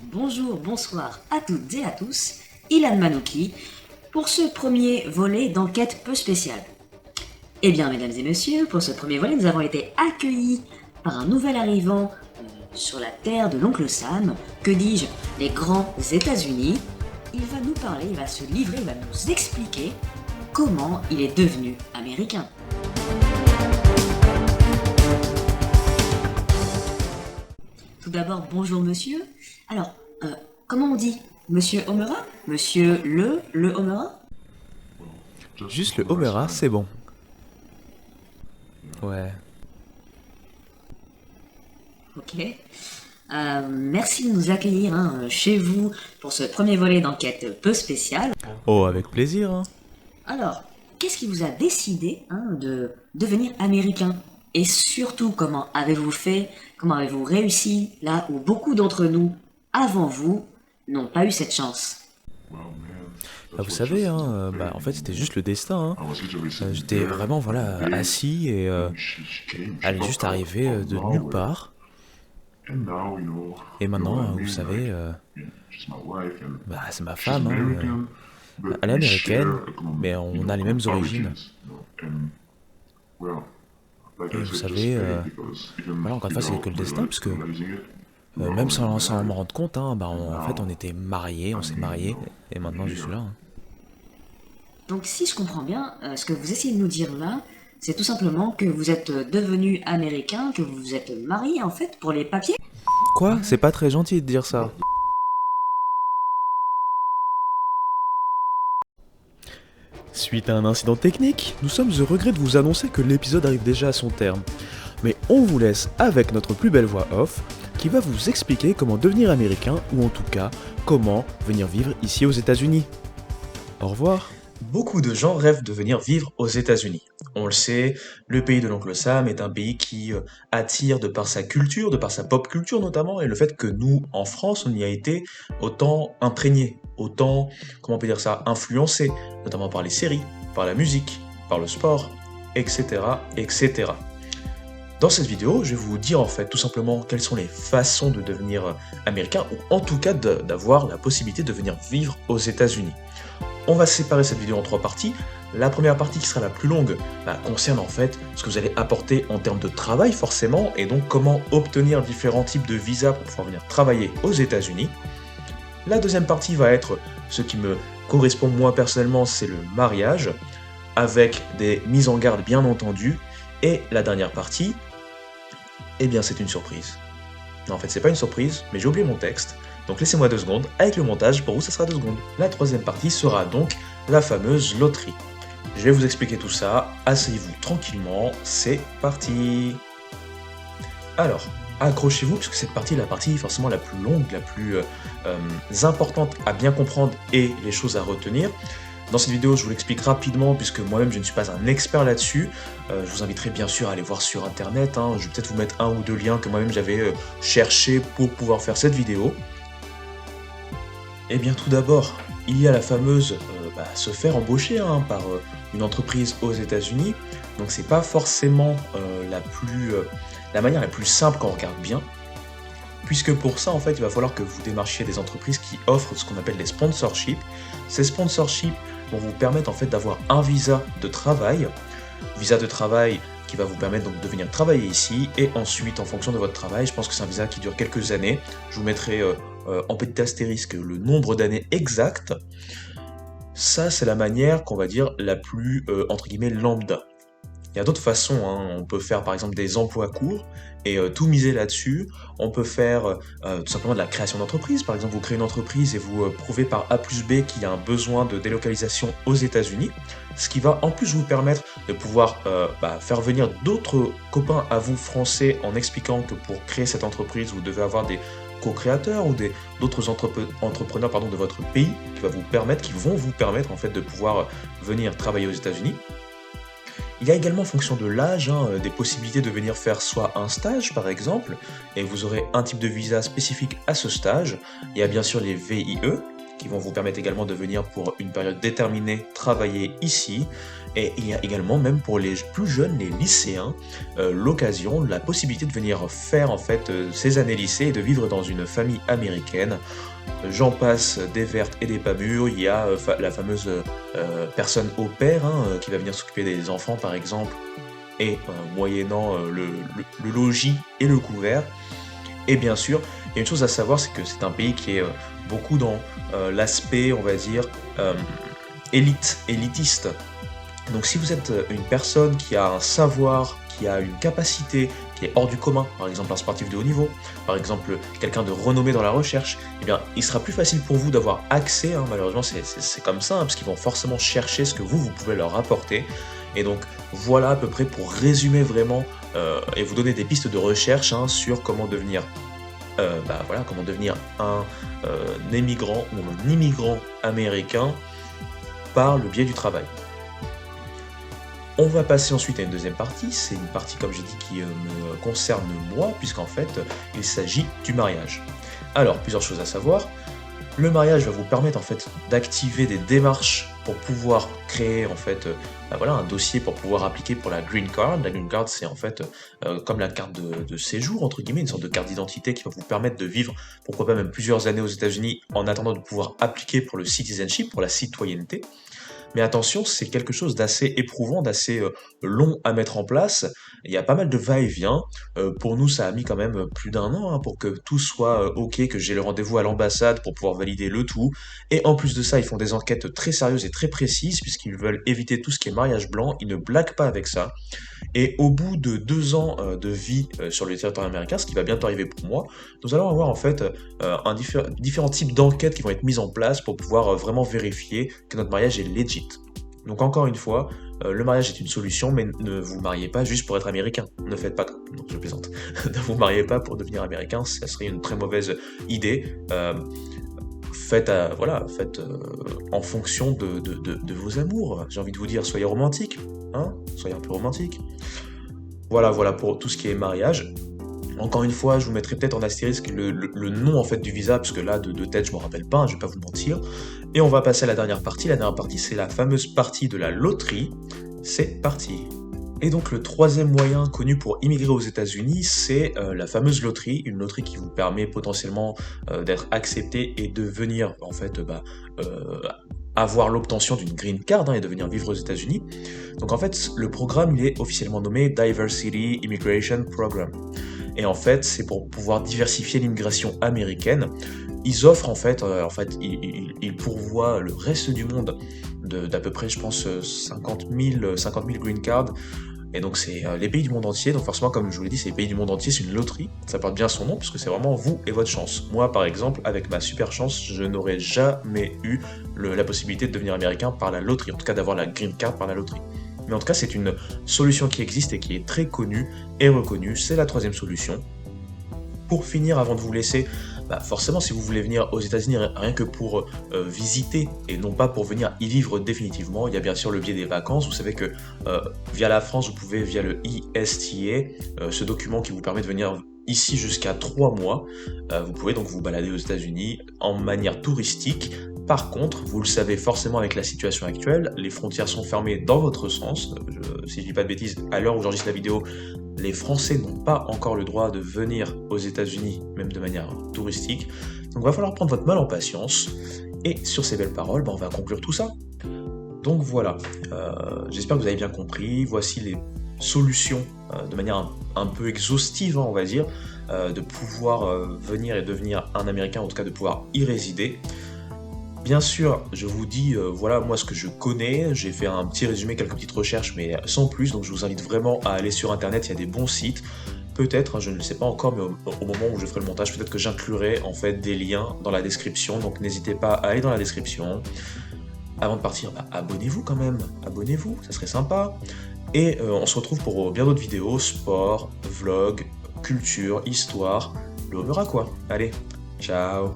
bonjour, bonsoir à toutes et à tous, Ilan Manouki, pour ce premier volet d'enquête peu spéciale. Eh bien, mesdames et messieurs, pour ce premier volet, nous avons été accueillis par un nouvel arrivant sur la terre de l'oncle Sam, que dis-je, les grands États-Unis. Il va nous parler, il va se livrer, il va nous expliquer comment il est devenu américain. Tout d'abord, bonjour monsieur. Alors, comment on dit? Monsieur Omera? Monsieur le Omera? Juste le Homera, c'est bon. Ouais. Ok. Merci de nous accueillir chez vous pour ce premier volet d'enquête peu spéciale. Oh, avec plaisir, hein. Alors, qu'est-ce qui vous a décidé de devenir américain? Et surtout, comment avez-vous fait? Comment avez-vous réussi là où beaucoup d'entre nous, avant vous, n'ont pas eu cette chance? Bah, vous savez, hein, en fait, c'était juste le destin, hein. J'étais vraiment, assis et elle est juste arrivée de nulle part. Et maintenant, vous savez, c'est ma femme, hein. Elle est américaine, mais on a les mêmes origines. Et vous savez, encore une fois, c'est que le destin, parce que même sans m'en rendre compte, hein, en fait, on était mariés, on s'est mariés, et maintenant je suis là, hein. Donc si je comprends bien, ce que vous essayez de nous dire là, c'est tout simplement que vous êtes devenu américain, que vous vous êtes marié en fait pour les papiers? Quoi? C'est pas très gentil de dire ça. Suite à un incident technique, nous sommes au regret de vous annoncer que l'épisode arrive déjà à son terme. Mais on vous laisse avec notre plus belle voix off, qui va vous expliquer comment devenir américain, ou en tout cas, comment venir vivre ici aux États-Unis. Au revoir. Beaucoup de gens rêvent de venir vivre aux États-Unis. On le sait, le pays de l'oncle Sam est un pays qui attire de par sa culture, de par sa pop culture notamment, et le fait que nous, en France, on y a été autant imprégnés, autant, comment on peut dire ça, influencés, notamment par les séries, par la musique, par le sport, etc., etc. Dans cette vidéo, je vais vous dire en fait tout simplement quelles sont les façons de devenir américain, ou en tout cas d'avoir la possibilité de venir vivre aux États-Unis. On va séparer cette vidéo en 3 parties. La première partie qui sera la plus longue concerne en fait ce que vous allez apporter en termes de travail forcément, et donc comment obtenir différents types de visas pour pouvoir venir travailler aux États-Unis. La deuxième partie va être ce qui me correspond moi personnellement, c'est le mariage, avec des mises en garde bien entendu. Et la dernière partie, eh bien c'est une surprise. Non, en fait c'est pas une surprise, mais j'ai oublié mon texte. Donc laissez-moi 2 secondes, avec le montage, pour vous ça sera 2 secondes. La troisième partie sera donc la fameuse loterie. Je vais vous expliquer tout ça, asseyez-vous tranquillement, c'est parti. Alors, accrochez-vous, puisque cette partie est la partie forcément la plus longue, la plus importante à bien comprendre et les choses à retenir. Dans cette vidéo, je vous l'explique rapidement, puisque moi-même je ne suis pas un expert là-dessus. Je vous inviterai bien sûr à aller voir sur internet, hein. Je vais peut-être vous mettre 1 ou 2 liens que moi-même j'avais cherché pour pouvoir faire cette vidéo. Eh bien tout d'abord, il y a la fameuse se faire embaucher par une entreprise aux États-Unis. Donc c'est pas forcément la manière la plus simple quand on regarde bien, puisque pour ça en fait il va falloir que vous démarchiez des entreprises qui offrent ce qu'on appelle les sponsorships. Ces sponsorships vont vous permettre en fait d'avoir un visa de travail qui va vous permettre donc de venir travailler ici, et ensuite en fonction de votre travail, je pense que c'est un visa qui dure quelques années, je vous mettrai en petit astérisque le nombre d'années exact. Ça c'est la manière qu'on va dire la plus entre guillemets lambda. Il y a d'autres façons, hein. On peut faire par exemple des emplois courts et tout miser là-dessus. On peut faire tout simplement de la création d'entreprise. Par exemple, vous créez une entreprise et vous prouvez par A plus B qu'il y a un besoin de délocalisation aux États-Unis, ce qui va en plus vous permettre de pouvoir faire venir d'autres copains à vous français en expliquant que pour créer cette entreprise, vous devez avoir des co-créateurs ou d'autres entrepreneurs de votre pays qui vont vous permettre en fait de pouvoir venir travailler aux États-Unis. Il y a également en fonction de l'âge des possibilités de venir faire soit un stage par exemple, et vous aurez un type de visa spécifique à ce stage. Il y a bien sûr les VIE qui vont vous permettre également de venir pour une période déterminée travailler ici. Et il y a également, même pour les plus jeunes, les lycéens, l'occasion, la possibilité de venir faire en fait ces années lycée et de vivre dans une famille américaine. J'en passe des vertes et des pas mûres. Il y a la fameuse personne au pair qui va venir s'occuper des enfants par exemple, et moyennant le logis et le couvert. Et bien sûr, il y a une chose à savoir, c'est que c'est un pays qui est beaucoup dans l'aspect, on va dire, euh, élitiste. Donc si vous êtes une personne qui a un savoir, qui a une capacité qui est hors du commun, par exemple un sportif de haut niveau, par exemple quelqu'un de renommé dans la recherche, eh bien il sera plus facile pour vous d'avoir accès, malheureusement c'est comme ça, parce qu'ils vont forcément chercher ce que vous pouvez leur apporter. Et donc voilà à peu près pour résumer vraiment et vous donner des pistes de recherche sur comment devenir comment devenir un émigrant ou un immigrant américain par le biais du travail. On va passer ensuite à une deuxième partie, c'est une partie comme j'ai dit qui me concerne moi, puisqu'en fait il s'agit du mariage. Alors plusieurs choses à savoir, le mariage va vous permettre en fait d'activer des démarches pour pouvoir créer en fait un dossier pour pouvoir appliquer pour la green card. La green card c'est en fait comme la carte de séjour entre guillemets, une sorte de carte d'identité qui va vous permettre de vivre pourquoi pas même plusieurs années aux États-Unis en attendant de pouvoir appliquer pour le citizenship, pour la citoyenneté. Mais attention, c'est quelque chose d'assez éprouvant, d'assez long à mettre en place. Il y a pas mal de va-et-vient. Pour nous, ça a mis quand même plus d'un an pour que tout soit OK, que j'ai le rendez-vous à l'ambassade pour pouvoir valider le tout. Et en plus de ça, ils font des enquêtes très sérieuses et très précises, puisqu'ils veulent éviter tout ce qui est mariage blanc. Ils ne blaguent pas avec ça. Et au bout de 2 ans de vie sur le territoire américain, ce qui va bientôt arriver pour moi, nous allons avoir en fait différents types d'enquêtes qui vont être mises en place pour pouvoir vraiment vérifier que notre mariage est legit. Donc encore une fois, le mariage est une solution, mais ne vous mariez pas juste pour être américain. Ne faites pas comme... Non, je plaisante. Ne vous mariez pas pour devenir américain, ça serait une très mauvaise idée. Faites en fonction de vos amours. J'ai envie de vous dire, soyez romantique, soyez un peu romantique. Voilà pour tout ce qui est mariage. Encore une fois, je vous mettrai peut-être en astérisque le nom en fait du visa, parce que là, de tête, je ne me rappelle pas, je vais pas vous mentir. Et on va passer à la dernière partie. La dernière partie, c'est la fameuse partie de la loterie. C'est parti. Et donc le troisième moyen connu pour immigrer aux États-Unis, c'est la fameuse loterie, une loterie qui vous permet potentiellement d'être accepté et de venir en fait avoir l'obtention d'une green card et de venir vivre aux États-Unis. Donc en fait, le programme il est officiellement nommé Diversity Immigration Program. Et en fait, c'est pour pouvoir diversifier l'immigration américaine. Ils offrent en fait, ils pourvoient le reste du monde d'à peu près, je pense, 50 000 green cards. Et donc c'est les pays du monde entier, donc forcément comme je vous l'ai dit, c'est les pays du monde entier, c'est une loterie, ça porte bien son nom, parce que c'est vraiment vous et votre chance. Moi par exemple, avec ma super chance, je n'aurais jamais eu la possibilité de devenir américain par la loterie, en tout cas d'avoir la green card par la loterie. Mais en tout cas c'est une solution qui existe et qui est très connue et reconnue, c'est la troisième solution. Pour finir, avant de vous laisser, forcément si vous voulez venir aux États-Unis rien que pour visiter et non pas pour venir y vivre définitivement, il y a bien sûr le biais des vacances. Vous savez que via la France, vous pouvez via le ESTA, ce document qui vous permet de venir ici jusqu'à 3 mois, vous pouvez donc vous balader aux États-Unis en manière touristique. Par contre, vous le savez forcément avec la situation actuelle, les frontières sont fermées dans votre sens. Si je dis pas de bêtises, à l'heure où j'enregistre la vidéo, les Français n'ont pas encore le droit de venir aux États-Unis, même de manière touristique. Donc il va falloir prendre votre mal en patience. Et sur ces belles paroles, on va conclure tout ça. Donc voilà, j'espère que vous avez bien compris. Voici les solutions de manière un peu exhaustive, on va dire, de pouvoir venir et devenir un Américain, en tout cas de pouvoir y résider. Bien sûr, je vous dis, voilà moi ce que je connais, j'ai fait un petit résumé, quelques petites recherches, mais sans plus, donc je vous invite vraiment à aller sur internet, il y a des bons sites. Peut-être, je ne le sais pas encore, mais au moment où je ferai le montage, peut-être que j'inclurai en fait des liens dans la description, donc n'hésitez pas à aller dans la description. Avant de partir, abonnez-vous quand même, abonnez-vous, ça serait sympa. Et on se retrouve pour bien d'autres vidéos, sport, vlog, culture, histoire, on verra quoi. Allez, ciao.